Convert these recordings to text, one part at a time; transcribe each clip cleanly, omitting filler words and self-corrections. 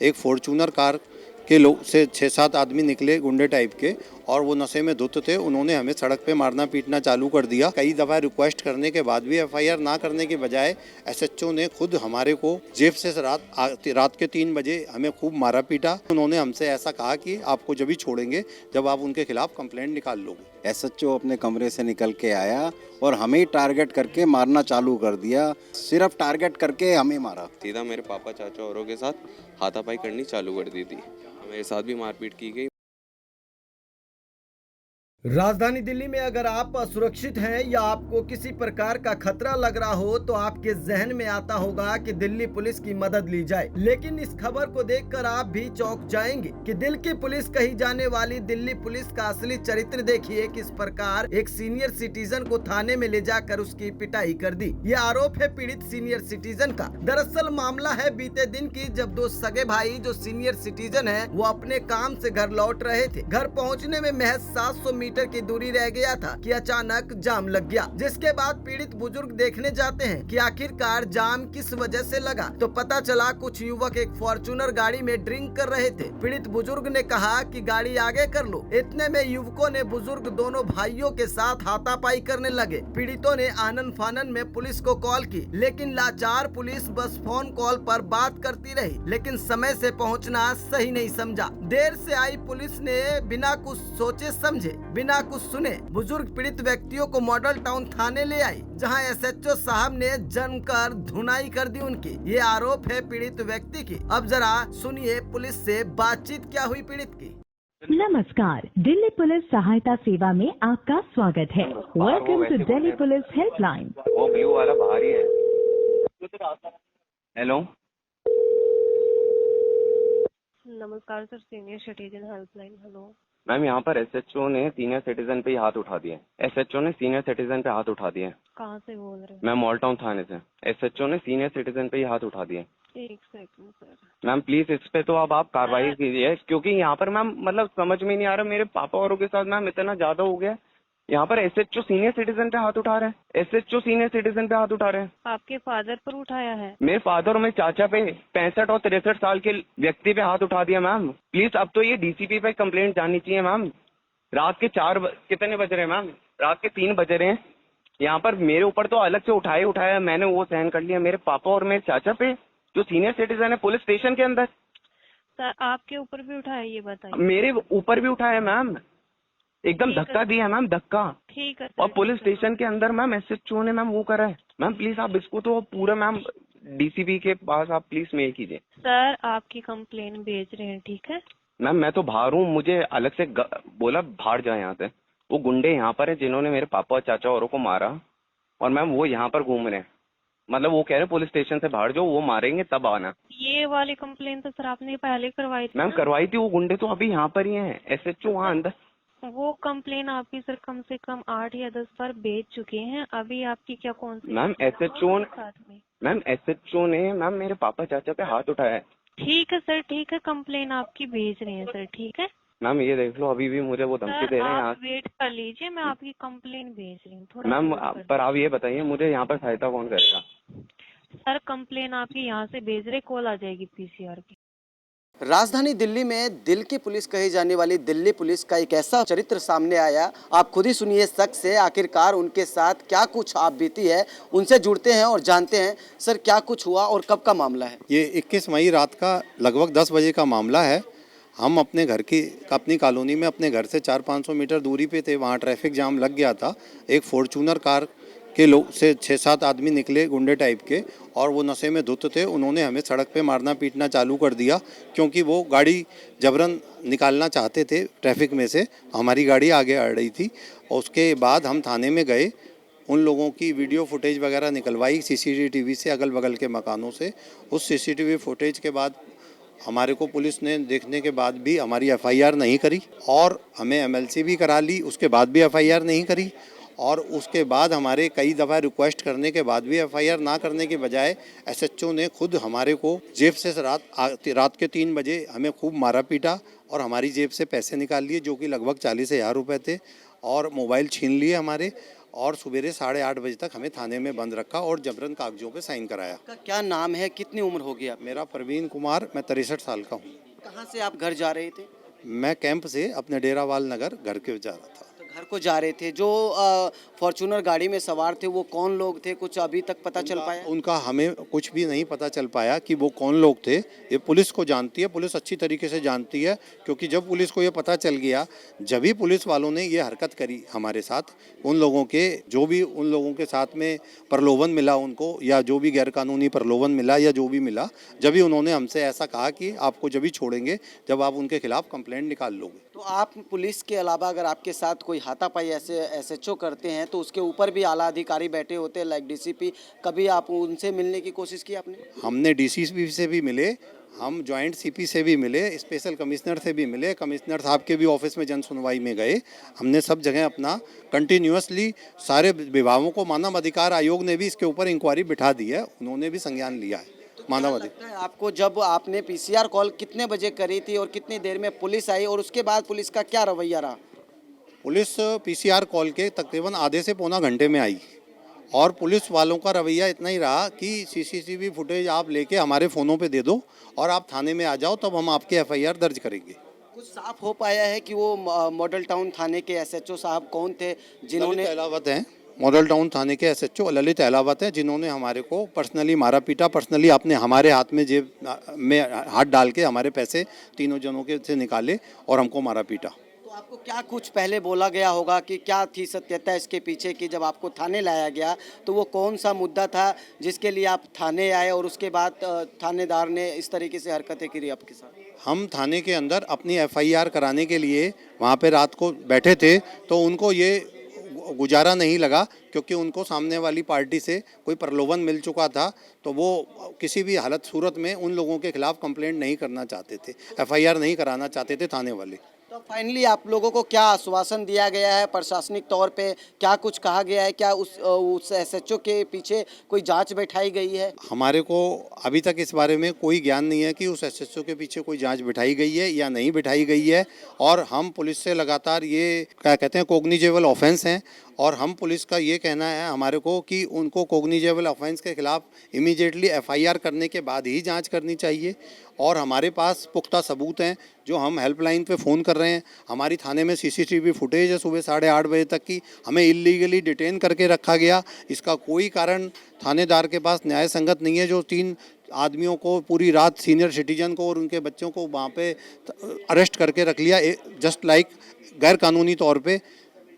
एक Fortuner car के लोग से 6-7 आदमी निकले गुंडे टाइप के, और वो नशे में धुत थे। उन्होंने हमें सड़क पे मारना पीटना चालू कर दिया। कई दफ़ा रिक्वेस्ट करने के बाद भी एफआईआर ना करने के बजाय एसएचओ ने खुद हमारे को जेब से रात के 3 बजे हमें खूब मारा पीटा। उन्होंने हमसे ऐसा कहा कि आपको जब ही छोड़ेंगे जब आप उनके खिलाफ कंप्लेंट निकाल लोगे। एसएचओ अपने कमरे से निकल के आया और हमें ही टारगेट करके मारना चालू कर दिया। सिर्फ टारगेट करके हमें मारा। सीधा मेरे पापा चाचा औरों के साथ हाथापाई करनी चालू कर दी थी। मेरे साथ भी मारपीट की गई। राजधानी दिल्ली में अगर आप असुरक्षित हैं या आपको किसी प्रकार का खतरा लग रहा हो तो आपके जहन में आता होगा कि दिल्ली पुलिस की मदद ली जाए। लेकिन इस खबर को देखकर आप भी चौंक जाएंगे कि दिल की पुलिस कही जाने वाली दिल्ली पुलिस का असली चरित्र देखिए। किस प्रकार एक सीनियर सिटीजन को थाने में ले जाकर उसकी पिटाई कर दी। ये आरोप है पीड़ित सीनियर सिटीजन का। दरअसल मामला है बीते दिन की, जब दो सगे भाई जो सीनियर सिटीजन है वो अपने काम से घर लौट रहे थे। घर पहुँचने में महज 700 मीटर की दूरी रह गया था कि अचानक जाम लग गया, जिसके बाद पीड़ित बुजुर्ग देखने जाते हैं कि आखिरकार जाम किस वजह से लगा। तो पता चला कुछ युवक एक फॉर्च्यूनर गाड़ी में ड्रिंक कर रहे थे। पीड़ित बुजुर्ग ने कहा कि गाड़ी आगे कर लो। इतने में युवकों ने बुजुर्ग दोनों भाइयों के साथ हाथापाई करने लगे। पीड़ितों ने आनन फानन में पुलिस को कॉल की, लेकिन लाचार पुलिस बस फोन कॉल पर बात करती रही, लेकिन समय से पहुंचना सही नहीं समझा। देर से आई पुलिस ने बिना कुछ सोचे समझे, बिना कुछ सुने बुजुर्ग पीड़ित व्यक्तियों को मॉडल टाउन थाने ले आई, जहां एसएचओ साहब ने जमकर धुनाई कर दी उनकी। ये आरोप है पीड़ित व्यक्ति की। अब जरा सुनिए पुलिस से बातचीत क्या हुई पीड़ित की। नमस्कार, दिल्ली पुलिस सहायता सेवा में आपका स्वागत है। Welcome to Delhi police helpline. वो ब्लू वाला बाहर ही है। हेलो, नमस्कार sir, senior citizen helpline. Hello ma'am, यहाँ पर एसएचओ ने सीनियर सिटीजन पे ही हाथ उठा दिए। एसएचओ ने सीनियर सिटीजन पे हाथ उठा दिए। कहाँ से बोल रहे हैं? मैं मॉल टाउन थाने से। एसएचओ ने सीनियर सिटीजन पे ही हाथ उठा दिए। एक सेकंड सर। मैम प्लीज इस पे तो अब आप कार्रवाई कीजिए, क्योंकि यहाँ पर मैम मतलब समझ में नहीं आ रहा। मेरे पापा औरों के साथ मैम इतना ज्यादा हो गया। यहाँ पर एसएचओ सीनियर सिटीजन पे हाथ उठा रहे हैं। एसएचओ सीनियर सिटीजन पे हाथ उठा रहे हैं। आपके फादर पर उठाया है? मेरे फादर और मेरे चाचा पे 65 और 63 साल के व्यक्ति पे हाथ उठा दिया। मैम प्लीज अब तो ये डीसीपी पे कंप्लेंट जानी चाहिए। मैम रात के कितने बज रहे हैं मैम? रात के 3 बज रहे हैं। यहाँ पर मेरे ऊपर तो अलग से उठाया, मैंने वो सहन कर लिया। मेरे पापा और मेरे चाचा पे जो सीनियर सिटीजन है पुलिस स्टेशन के अंदर। सर आपके ऊपर भी उठाया, ये बताइए। मेरे ऊपर भी उठाया मैम, एकदम धक्का दिया मैम, धक्का। ठीक है। और पुलिस स्टेशन के अंदर मैम एसएचओ ने मैम वो करा है। मैम प्लीज आप इसको तो पूरा मैम डीसीपी के पास आप प्लीज मेल कीजिए। सर आपकी कंप्लेन भेज रहे हैं, ठीक है। मैम मैं तो बाहर हूँ, मुझे अलग से बोला बाहर जाए यहाँ से। वो गुंडे यहाँ पर है जिन्होंने मेरे पापा और चाचा औरों को मारा, और मैम वो यहाँ पर घूम रहे हैं। मतलब वो कह रहे पुलिस स्टेशन से बाहर जो वो मारेंगे तब आना। ये वाली कंप्लेन तो सर आपने पहले करवाई थी। मैम करवाई थी, वो गुंडे तो अभी यहाँ पर ही हैं। एसएचओ वहाँ अंदर। वो कंप्लेन आपकी सर कम से कम 8 या 10 बार भेज चुके हैं। अभी आपकी क्या कौन सी? मैम एसएचओ ने मैम मेरे पापा चाचा पे हाथ उठाया है। ठीक है सर, ठीक है, कंप्लेन आपकी भेज रहे हैं सर, ठीक है। मैम ये देख लो, अभी भी मुझे वो धमकी दे रहे हैं। आप वेट कर लीजिए, मैं आपकी कंप्लेन भेज रही हूँ थोड़ा। मैम पर आप ये बताइए मुझे यहाँ पर सहायता कौन करेगा? सर कंप्लेन आपकी यहाँ से भेज रहे, कॉल आ जाएगी पीसीआर की। राजधानी दिल्ली में दिल की पुलिस कही जाने वाली दिल्ली पुलिस का एक ऐसा चरित्र सामने आया। आप खुद ही सुनिए शख्स से आखिरकार उनके साथ क्या कुछ आप बीती है। उनसे जुड़ते हैं और जानते हैं सर क्या कुछ हुआ और कब का मामला है। ये 21 मई रात का लगभग 10 बजे का मामला है। हम अपनी कॉलोनी में अपने घर से 400-500 मीटर दूरी पे थे। वहाँ ट्रैफिक जाम लग गया था। एक फॉर्च्यूनर कार के लोग से 6-7 आदमी निकले गुंडे टाइप के, और वो नशे में धुत थे। उन्होंने हमें सड़क पे मारना पीटना चालू कर दिया, क्योंकि वो गाड़ी जबरन निकालना चाहते थे ट्रैफिक में से। हमारी गाड़ी आगे आ रही थी। और उसके बाद हम थाने में गए, उन लोगों की वीडियो फुटेज वगैरह निकलवाई सीसीटीवी से, अगल बगल के मकानों से। उस सीसीटीवी फुटेज के बाद हमारे को पुलिस ने देखने के बाद भी हमारी एफआईआर नहीं करी, और हमें एमएलसी भी करा ली, उसके बाद भी एफआईआर नहीं करी। और उसके बाद हमारे कई दफ़ा रिक्वेस्ट करने के बाद भी एफआईआर ना करने के बजाय एसएचओ ने खुद हमारे को जेब से रात के 3 बजे हमें खूब मारा पीटा, और हमारी जेब से पैसे निकाल लिए जो कि लगभग 40,000 रुपये थे, और मोबाइल छीन लिए हमारे। और सवेरे 8:30 बजे तक हमें थाने में बंद रखा और जबरन कागजों पे साइन कराया। आपका क्या नाम है, कितनी उम्र होगी आप? मेरा प्रवीण कुमार, मैं 63 साल का हूँ। कहाँ से आप घर जा रहे थे? मैं कैंप से अपने डेरावाल नगर घर के जा रहा था। तो घर को जा रहे थे। जो फॉर्च्यूनर गाड़ी में सवार थे वो कौन लोग थे, कुछ अभी तक पता चल पाया? उनका हमें कुछ भी नहीं पता चल पाया कि वो कौन लोग थे। ये पुलिस को जानती है, पुलिस अच्छी तरीके से जानती है, क्योंकि जब पुलिस को ये पता चल गया, जब भी पुलिस वालों ने ये हरकत करी हमारे साथ, उन लोगों के जो भी उन लोगों के साथ में प्रलोभन मिला उनको, या जो भी गैरकानूनी प्रलोभन मिला या जो भी मिला, जब भी उन्होंने हमसे ऐसा कहा कि आपको जब भी छोड़ेंगे जब आप उनके खिलाफ कंप्लेंट निकाल लोगे। तो आप पुलिस के अलावा अगर आपके साथ कोई हाथापाई ऐसे एसएचओ करते हैं तो उसके ऊपर भी आला अधिकारी बैठे होते हैं लाइक डीसीपी, कभी आप उनसे मिलने की कोशिश की आपने? हमने डीसीपी से भी मिले, हम जॉइंट सीपी से भी मिले, स्पेशल कमिश्नर से भी मिले, कमिश्नर साहब के भी ऑफिस में जन सुनवाई में गए। हमने सब जगह अपना कंटिन्यूअसली सारे विभागों को, मानव अधिकार आयोग ने भी इसके ऊपर इंक्वायरी बिठा दी है, उन्होंने भी संज्ञान लिया है। मानव अधिकार लगता है आपको जब आपने पीसीआर कॉल कितने बजे करी थी और कितनी देर में पुलिस आई और उसके बाद पुलिस का क्या रवैया रहा? पुलिस पीसीआर कॉल के तकरीबन आधे से पौना घंटे में आई, और पुलिस वालों का रवैया इतना ही रहा कि सीसीटीवी फुटेज आप लेके हमारे फ़ोनों पे दे दो और आप थाने में आ जाओ, तब हम आपके एफआईआर दर्ज करेंगे। कुछ साफ हो पाया है कि वो मॉडल टाउन थाने के एसएचओ साहब कौन थे जिन्होंने? ललित अहलावत हैं, मॉडल टाउन थाने के एसएचओ ललित अहलावत हैं, जिन्होंने हमारे को पर्सनली मारा पीटा, पर्सनली अपने हमारे हाथ में जेब में हाथ डाल के हमारे पैसे तीनों जनों के से निकाले और हमको मारा पीटा। तो आपको क्या कुछ पहले बोला गया होगा कि क्या थी सत्यता इसके पीछे कि जब आपको थाने लाया गया तो वो कौन सा मुद्दा था जिसके लिए आप थाने आए और उसके बाद थानेदार ने इस तरीके से हरकतें करी आपके साथ? हम थाने के अंदर अपनी एफआईआर कराने के लिए वहाँ पे रात को बैठे थे, तो उनको ये गुजारा नहीं लगा, क्योंकि उनको सामने वाली पार्टी से कोई प्रलोभन मिल चुका था, तो वो किसी भी हालत सूरत में उन लोगों के खिलाफ कंप्लेंट नहीं करना चाहते थे, एफआईआर नहीं कराना चाहते थे थाने वाले। तो फाइनली आप लोगों को क्या आश्वासन दिया गया है प्रशासनिक तौर पे, क्या कुछ कहा गया है? क्या उस एसएचओ के पीछे कोई जांच बैठाई गई है? हमारे को अभी तक इस बारे में कोई ज्ञान नहीं है कि उस एसएचओ के पीछे कोई जांच बिठाई गई है या नहीं बिठाई गई है, और हम पुलिस से लगातार ये क्या कहते हैं कोग्निजेबल ऑफेंस हैं, और हम पुलिस का ये कहना है हमारे को कि उनको कोग्निजेबल ऑफेंस के खिलाफ इमीडिएटली एफआईआर करने के बाद ही जांच करनी चाहिए। और हमारे पास पुख्ता सबूत हैं जो हम हेल्पलाइन पे फ़ोन कर रहे हैं, हमारी थाने में सीसीटीवी फुटेज है सुबह 8:30 बजे तक की, हमें इल्लीगली डिटेन करके रखा गया। इसका कोई कारण थानेदार के पास न्याय संगत नहीं है, जो 3 आदमियों को पूरी रात, सीनियर सिटीजन को और उनके बच्चों को वहाँ पे अरेस्ट करके रख लिया, जस्ट लाइक गैर कानूनी तौर पे,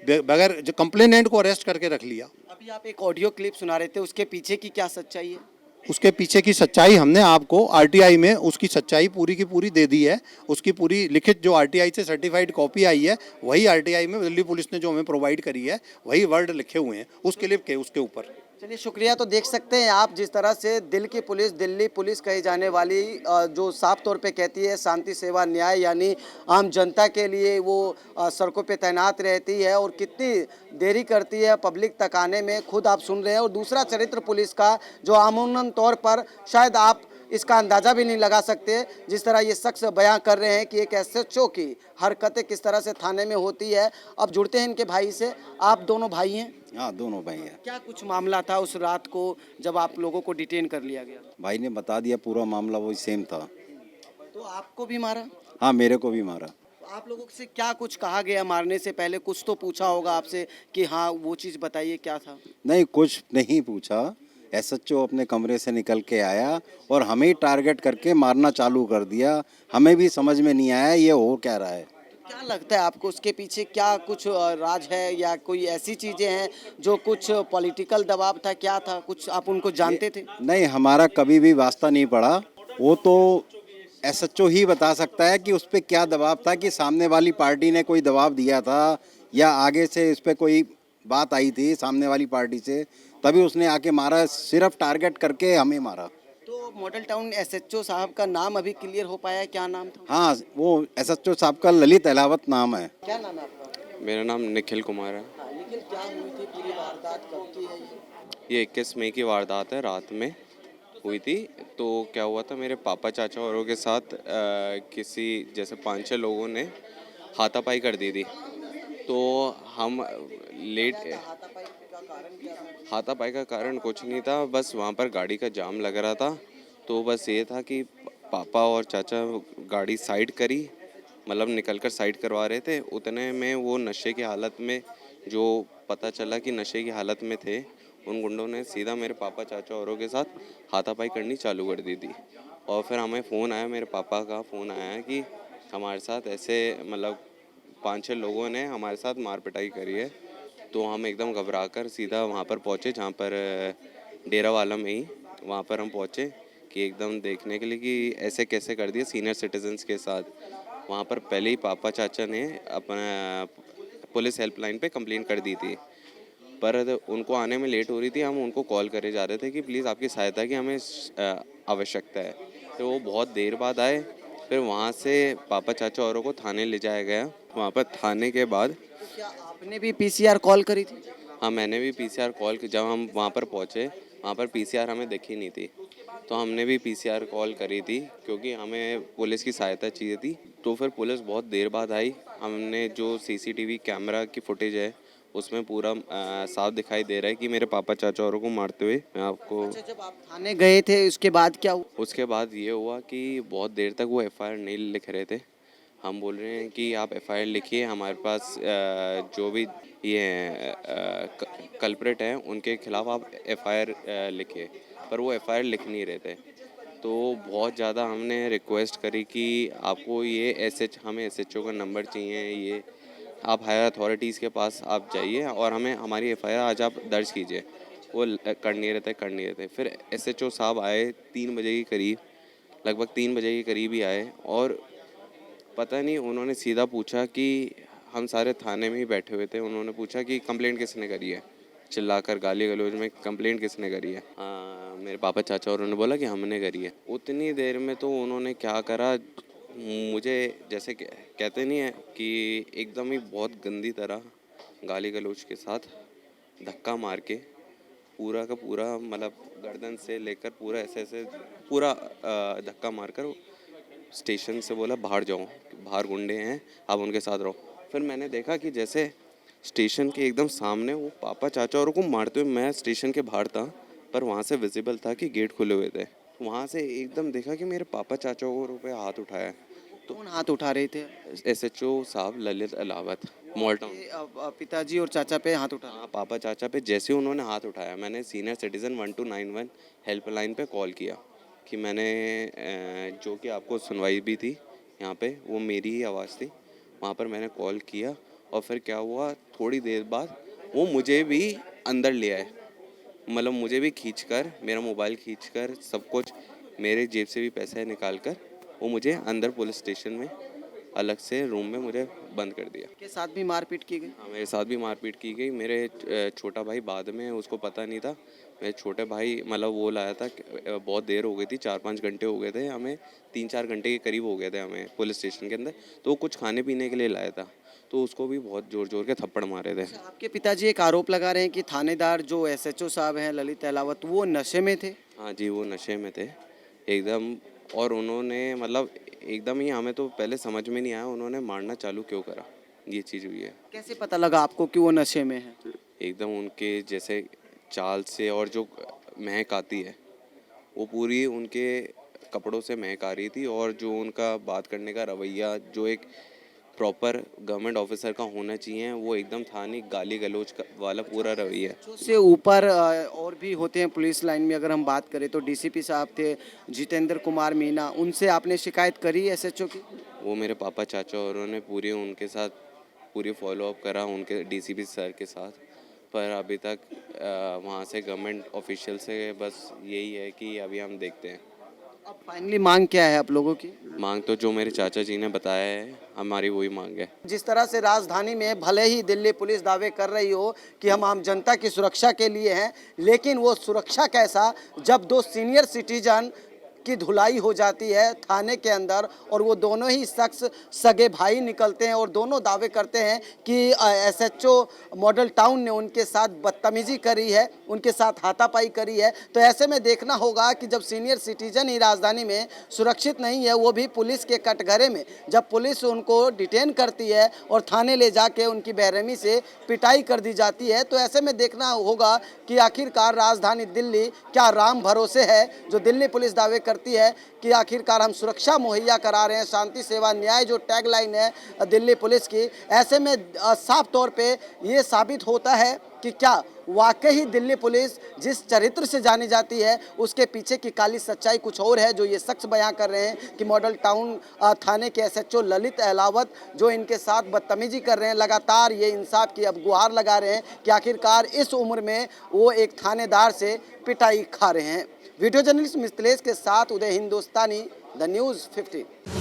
बगैर जो कंप्लेनेंट को अरेस्ट करके रख लिया। अभी आप एक ऑडियो क्लिप सुना रहे थे, उसके पीछे की क्या सच्चाई है? उसके पीछे की सच्चाई हमने आपको आरटीआई में उसकी सच्चाई पूरी की पूरी दे दी है। उसकी पूरी लिखित जो आरटीआई से सर्टिफाइड कॉपी आई है, वही आरटीआई में दिल्ली पुलिस ने जो हमें प्रोवाइड करी है, वही वर्ड लिखे हुए हैं उस क्लिप के उसके ऊपर। चलिए शुक्रिया। तो देख सकते हैं आप जिस तरह से दिल्ली पुलिस कही जाने वाली जो साफ तौर पे कहती है शांति सेवा न्याय, यानी आम जनता के लिए वो सड़कों पे तैनात रहती है और कितनी देरी करती है पब्लिक तक आने में, खुद आप सुन रहे हैं। और दूसरा चरित्र पुलिस का जो आमूमन तौर पर शायद आप इसका अंदाज़ा भी नहीं लगा सकते, जिस तरह ये शख्स बयां कर रहे हैं कि एक एसएचओ की हरकतें किस तरह से थाने में होती है। अब जुड़ते हैं इनके भाई से। आप दोनों भाई हैं? हाँ, दोनों भाई हैं। क्या कुछ मामला था उस रात को जब आप लोगों को डिटेन कर लिया गया? भाई ने बता दिया पूरा मामला, वही सेम था। तो आपको भी मारा? हाँ, मेरे को भी मारा। आप लोगों से क्या कुछ कहा गया मारने से पहले? कुछ तो पूछा होगा आपसे कि हाँ वो चीज़ बताइए क्या था? नहीं, कुछ नहीं पूछा। एसएचओ अपने कमरे से निकल के आया और हमें ही टारगेट करके मारना चालू कर दिया। हमें भी समझ में नहीं आया ये हो क्या रहा है। क्या लगता है आपको उसके पीछे क्या कुछ राज है या कोई ऐसी चीज़ें हैं जो कुछ पॉलिटिकल दबाव था? क्या था, कुछ आप उनको जानते थे? नहीं, हमारा कभी भी वास्ता नहीं पड़ा। वो तो एसएचओ ही बता सकता है कि उस पर क्या दबाव था, कि सामने वाली पार्टी ने कोई दबाव दिया था या आगे से इस पर कोई बात आई थी सामने वाली पार्टी से, तभी उसने आके मारा। सिर्फ टारगेट करके हमें मारा। तो मॉडल टाउन एसएचओ साहब का नाम अभी क्लियर हो पाया है, क्या नाम था? हाँ, वो एसएचओ साहब का ललित अहलावत नाम है। क्या नाम है आपका? मेरा नाम निखिल कुमार है। हाँ, निखिल, क्या हुई थी पूरी वारदात, कब की है ये 21 मई की वारदात है, रात में हुई थी। तो क्या हुआ था, मेरे पापा चाचा औरों के साथ किसी जैसे 5-6 लोगों ने हाथापाई कर दी थी। तो हम लेट हाथापाई का कारण कुछ नहीं था, बस वहाँ पर गाड़ी का जाम लग रहा था। तो बस ये था कि पापा और चाचा गाड़ी साइड करी, मतलब निकल कर साइड करवा रहे थे। उतने में वो नशे की हालत में, जो पता चला कि नशे की हालत में थे, उन गुंडों ने सीधा मेरे पापा चाचा औरों के साथ हाथापाई करनी चालू कर दी थी। और फिर हमें फ़ोन आया, मेरे पापा का फ़ोन आया कि हमारे साथ ऐसे मतलब 5-6 लोगों ने हमारे साथ मार पिटाई करी है। तो हम एकदम घबरा कर सीधा वहाँ पर पहुँचे, जहाँ पर डेरा वाला में ही वहाँ पर हम पहुँचे कि एकदम देखने के लिए कि ऐसे कैसे कर दिए सीनियर सिटीजन्स के साथ। वहाँ पर पहले ही पापा चाचा ने अपना पुलिस हेल्पलाइन पे कंप्लेंट कर दी थी, पर उनको आने में लेट हो रही थी। हम उनको कॉल करे जा रहे थे कि प्लीज़ आपकी सहायता की हमें आवश्यकता है। तो वो बहुत देर बाद आए। फिर वहाँ से पापा चाचा औरों को थाने ले जाया गया। वहाँ पर थाने के बाद क्या आपने भी पीसीआर कॉल करी थी? हाँ, मैंने भी पीसीआर कॉल की। जब हम वहाँ पर पहुँचे, वहाँ पर पीसीआर हमें दिखी नहीं थी, तो हमने भी पीसीआर कॉल करी थी क्योंकि हमें पुलिस की सहायता चाहिए थी। तो फिर पुलिस बहुत देर बाद आई। हमने जो सीसीटीवी कैमरा की फुटेज है उसमें पूरा साफ दिखाई दे रहा है कि मेरे पापा चाचा औरों को मारते हुए। मैं आपको अच्छा, जब आप थाने गए थे उसके बाद क्या हुआ? उसके बाद ये हुआ कि बहुत देर तक वो एफआईआर नहीं लिख रहे थे। हम बोल रहे हैं कि आप एफआईआर लिखिए, हमारे पास जो भी ये कल्प्रिट हैं उनके खिलाफ आप एफआईआर लिखिए, पर वो एफआईआर लिख नहीं रहे थे। तो बहुत ज़्यादा हमने रिक्वेस्ट करी कि आपको ये हमें एसएचओ का नंबर चाहिए, ये आप हायर अथॉरिटीज़ के पास आप जाइए और हमें हमारी एफआईआर आज आप दर्ज कीजिए। वो कर नहीं रहते। फिर एसएचओ साहब आए 3 बजे के करीब, लगभग 3 बजे के करीब ही आए। और पता नहीं उन्होंने सीधा पूछा कि हम सारे थाने में ही बैठे हुए थे। उन्होंने पूछा कि कंप्लेंट किसने करी है, चिल्लाकर गाली गलौज में कंप्लेंट किसने करी है। मेरे पापा चाचा और उन्होंने बोला कि हमने करी है। उतनी देर में तो उन्होंने क्या करा, मुझे जैसे कहते नहीं है कि एकदम ही बहुत गंदी तरह गाली गलौज के साथ धक्का मार के पूरा का पूरा, मतलब गर्दन से लेकर पूरा ऐसे पूरा धक्का मारकर स्टेशन से बोला बाहर जाओ, बाहर गुंडे हैं, आप उनके साथ रहो। फिर मैंने देखा कि जैसे स्टेशन के एकदम सामने वो पापा चाचा औरों को मारते हुए, मैं स्टेशन के बाहर था पर वहाँ से विजिबल था कि गेट खुले हुए थे। वहाँ से एकदम देखा कि मेरे पापा चाचा औरों पे हाथ उठाया। तो कौन हाथ उठा रहे थे? एसएचओ साहब ललित अलावत मॉल्टा। पिताजी और चाचा पे हाथ उठा? हाँ, पापा चाचा पे जैसे उन्होंने हाथ उठाया, मैंने सीनियर सिटीज़न 1291 हेल्पलाइन पे कॉल किया कि मैंने जो कि आपको सुनवाई भी थी यहाँ पे, वो मेरी ही आवाज़ थी। वहाँ पर मैंने कॉल किया और फिर क्या हुआ, थोड़ी देर बाद वो मुझे भी अंदर ले आए, मतलब मुझे भी खींचकर, मेरा मोबाइल खींचकर, सब कुछ, मेरे जेब से भी पैसे निकाल कर वो मुझे अंदर पुलिस स्टेशन में अलग से रूम में मुझे बंद कर दिया। के साथ भी मारपीट की गई? हाँ, मेरे साथ भी मारपीट की गई। मेरे छोटा भाई बाद में, उसको पता नहीं था। मेरे छोटे भाई मतलब वो लाया था, बहुत देर हो गई थी, 4-5 घंटे हो गए थे हमें, 3-4 घंटे के करीब हो गए थे हमें पुलिस स्टेशन के अंदर। तो वो कुछ खाने पीने के लिए लाया था, तो उसको भी बहुत ज़ोर ज़ोर के थप्पड़ मारे थे। आपके पिताजी एक आरोप लगा रहे हैं कि थानेदार जो एसएचओ साहब हैं ललित अहलावत, वो नशे में थे। हाँ जी, वो नशे में थे एकदम। और उन्होंने मतलब एकदम ही, हमें तो पहले समझ में नहीं आया उन्होंने मारना चालू क्यों करा, ये चीज़ हुई है। कैसे पता लगा आपको कि वो नशे में है? एकदम उनके जैसे चाल से, और जो महक आती है वो पूरी उनके कपड़ों से महक आ रही थी। और जो उनका बात करने का रवैया, जो एक प्रॉपर गवर्नमेंट ऑफिसर का होना चाहिए, वो एकदम था नहीं, गाली गलौज वाला पूरा रवैया। से ऊपर और भी होते हैं पुलिस लाइन में, अगर हम बात करें तो डीसीपी साहब थे जितेंद्र कुमार मीना, उनसे आपने शिकायत करी एसएचओ की? वो मेरे पापा चाचा और उन्होंने पूरी उनके साथ पूरी फॉलोअप करा उनके डीसीपी सर के साथ, पर अभी तक वहाँ से गवर्नमेंट ऑफिशियल से बस यही है कि अभी हम देखते हैं। अब फाइनली मांग क्या है आप लोगों की? मांग तो जो मेरे चाचा जी ने बताया है, हमारी वही मांग है। जिस तरह से राजधानी में भले ही दिल्ली पुलिस दावे कर रही हो कि हम आम जनता की सुरक्षा के लिए हैं, लेकिन वो सुरक्षा कैसा जब 2 सीनियर सिटीजन की धुलाई हो जाती है थाने के अंदर और वो दोनों ही शख्स सगे भाई निकलते हैं और दोनों दावे करते हैं कि एसएचओ मॉडल टाउन ने उनके साथ बदतमीजी करी है, उनके साथ हाथापाई करी है। तो ऐसे में देखना होगा कि जब सीनियर सिटीजन ही राजधानी में सुरक्षित नहीं है, वो भी पुलिस के कटघरे में, जब पुलिस उनको डिटेन करती है और थाने ले जाके उनकी बेरहमी से पिटाई कर दी जाती है, तो ऐसे में देखना होगा कि आखिरकार राजधानी दिल्ली क्या राम भरोसे है। जो दिल्ली पुलिस दावे करती है कि आखिरकार हम सुरक्षा मुहैया करा रहे हैं, शांति सेवा न्याय जो टैगलाइन है दिल्ली पुलिस की, ऐसे में साफ तौर पे ये साबित होता है कि क्या वाकई ही दिल्ली पुलिस जिस चरित्र से जानी जाती है उसके पीछे की काली सच्चाई कुछ और है, जो ये शख्स बयां कर रहे हैं कि मॉडल टाउन थाने के एसएचओ ललित अहलावत जो इनके साथ बदतमीजी कर रहे हैं, लगातार ये इंसाफ की अब गुहार लगा रहे हैं कि आखिरकार इस उम्र में वो एक थानेदार से पिटाई खा रहे हैं। वीडियो जर्नलिस्ट मिथिलेश के साथ उदय हिंदुस्तानी, द न्यूज़ 50।